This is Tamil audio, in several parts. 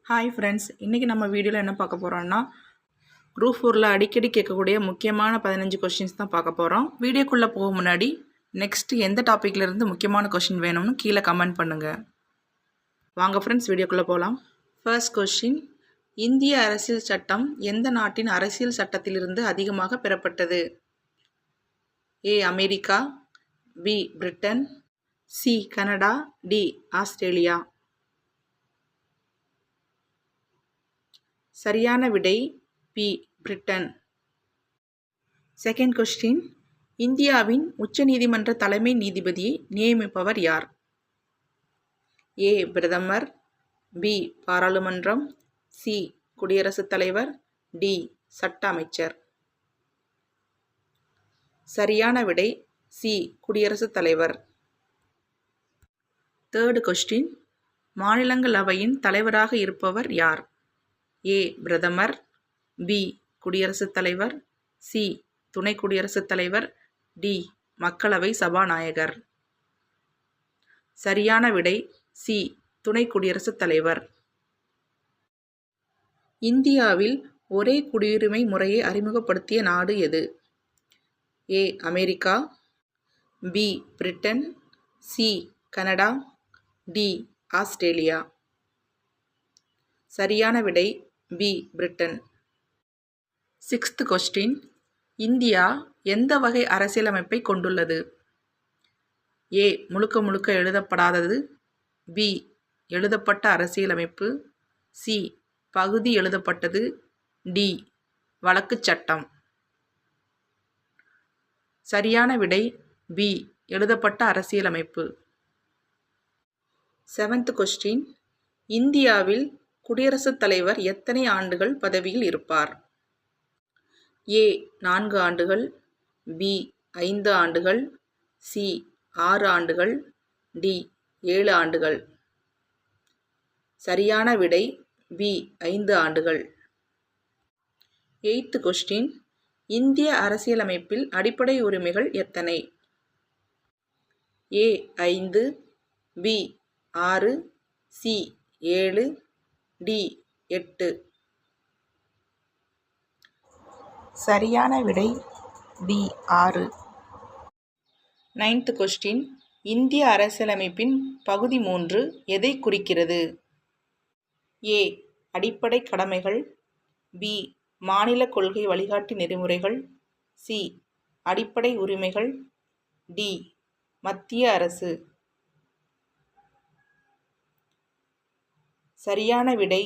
ஹாய் ஃப்ரெண்ட்ஸ், இன்றைக்கி நம்ம வீடியோவில் என்ன பார்க்க போகிறோம்னா குரூப் 4ல் அடிக்கடி கேட்கக்கூடிய முக்கியமான 15 கொஷின்ஸ் தான் பார்க்க போகிறோம். வீடியோக்குள்ளே போக முன்னாடி நெக்ஸ்ட்டு எந்த டாப்பிக்லேருந்து முக்கியமான கொஷின் வேணும்னு கீழே கமெண்ட் பண்ணுங்கள். வாங்க ஃப்ரெண்ட்ஸ், வீடியோக்குள்ளே போகலாம். ஃபர்ஸ்ட் கொஷின், இந்திய அரசியல் சட்டம் எந்த நாட்டின் அரசியல் சட்டத்திலிருந்து அதிகமாக பெறப்பட்டது? A America, B Britain, C Canada, D Australia. சரியான விடை பி பிரிட்டன். செகண்ட் கொஸ்டின், இந்தியாவின் உச்ச நீதிமன்ற தலைமை நீதிபதியை நியமிப்பவர் யார்? ஏ பிரதமர், பி பாராளுமன்றம், சி குடியரசுத் தலைவர், டி சட்ட அமைச்சர். சரியான விடை சி குடியரசுத் தலைவர். தேர்டு கொஸ்டின், மாநிலங்களவையின் தலைவராக இருப்பவர் யார்? ஏ பிரதமர், பி குடியரசுத் தலைவர், சி துணை குடியரசுத் தலைவர், டி மக்களவை சபாநாயகர். சரியான விடை சி துணை குடியரசுத் தலைவர். இந்தியாவில் ஒரே குடியுரிமை முறையை அறிமுகப்படுத்திய நாடு எது? A America, B Britain, C Canada, D Australia. சரியான விடை B Britain. Sixth question, India எந்த வகை அரசியலமைப்பை கொண்டுள்ளது? ஏ முழுக்க முழுக்க எழுதப்படாதது, பி எழுதப்பட்ட அரசியலமைப்பு, சி பகுதி எழுதப்பட்டது, டி வழக்குச் சட்டம். சரியான விடை பி எழுதப்பட்ட அரசியலமைப்பு. செவன்த் கொஸ்டின், இந்தியாவில் குடியரசுத் தலைவர் எத்தனை ஆண்டுகள் பதவியில் இருப்பார்? ஏ 4 ஆண்டுகள், பி 5 ஆண்டுகள், சி 6 ஆண்டுகள், டி 7 ஆண்டுகள். சரியான விடை பி 5 ஆண்டுகள். எய்த் கொஸ்டின், இந்திய அரசியலமைப்பில் அடிப்படை உரிமைகள் எத்தனை? ஏ 5, பி 6, சி 7, டி 8. சரியான விடை டி 6. நைன்த் கொஸ்டின், இந்திய அரசியலமைப்பின் பகுதி 3 எதை குறிக்கிறது? ஏ அடிப்படை கடமைகள், பி மாநில கொள்கை வழிகாட்டி நெறிமுறைகள், சி அடிப்படை உரிமைகள், டி மத்திய அரசு. சரியான விடை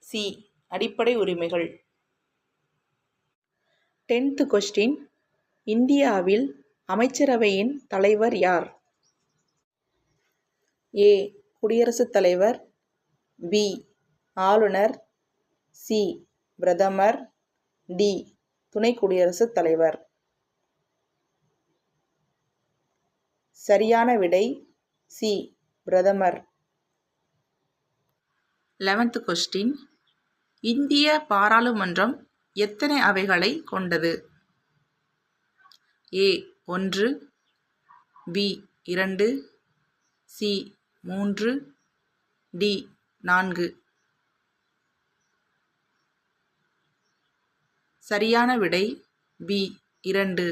சி அடிப்படை உரிமைகள். 10th கொஸ்டின், இந்தியாவில் அமைச்சரவையின் தலைவர் யார்? ஏ குடியரசுத் தலைவர், பி ஆளுநர், சி பிரதமர், டி துணை குடியரசுத் தலைவர். சரியான விடை சி பிரதமர். 11th கொஸ்டின், இந்திய பாராளுமன்றம் எத்தனை அவைகளை கொண்டது? ஏ 1, பி 2, சி 3, டி 4. சரியான விடை பி 2.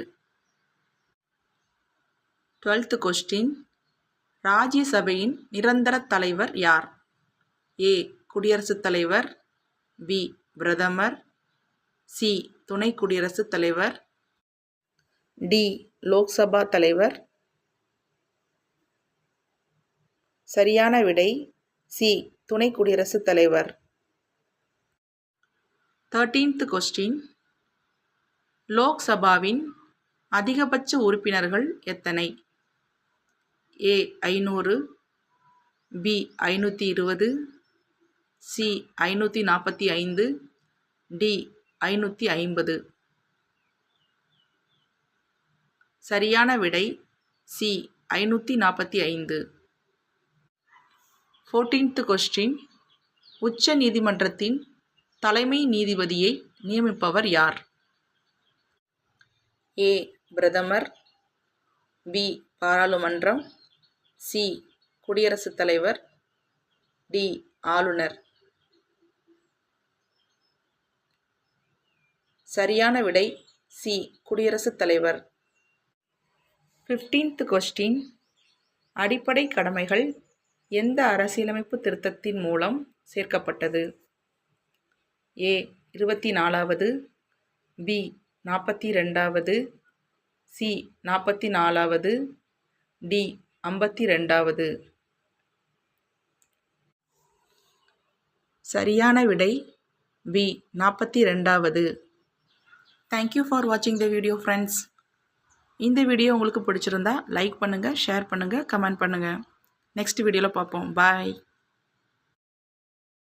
12th கொஸ்டின், ராஜ்யசபையின் நிரந்தர தலைவர் யார்? ஏ குடியரசுத் தலைவர், பி பிரதமர், சி துணை குடியரசுத் தலைவர், டி லோக்சபா தலைவர். சரியான விடை சி துணை குடியரசுத் தலைவர். 13th கொஸ்டின், லோக்சபாவின் அதிகபட்ச உறுப்பினர்கள் எத்தனை? ஏ 500, பி 520, சி 545, டி 550. சரியான விடை சி 545. 14th கொஸ்டின், உச்ச நீதிமன்றத்தின் தலைமை நீதிபதியை நியமிப்பவர் யார்? ஏ பிரதமர், பி பாராளுமன்றம், சி குடியரசுத் தலைவர், டி ஆளுநர். சரியான விடை சி. குடியரசுத் தலைவர். 15th question. அடிப்படை கடமைகள் எந்த அரசியலமைப்பு திருத்தத்தின் மூலம் சேர்க்கப்பட்டது? ஏ 24வது, பி 42வது, சி 44வது, டி 52வது. சரியான விடை பி 42வது. தேங்க்யூ ஃபார் வாட்சிங் த வீடியோ ஃப்ரெண்ட்ஸ். இந்த வீடியோ உங்களுக்கு பிடிச்சிருந்தா லைக் பண்ணுங்கள், ஷேர் பண்ணுங்கள், கமெண்ட் பண்ணுங்கள். நெக்ஸ்ட் வீடியோவில் பார்ப்போம். பாய்.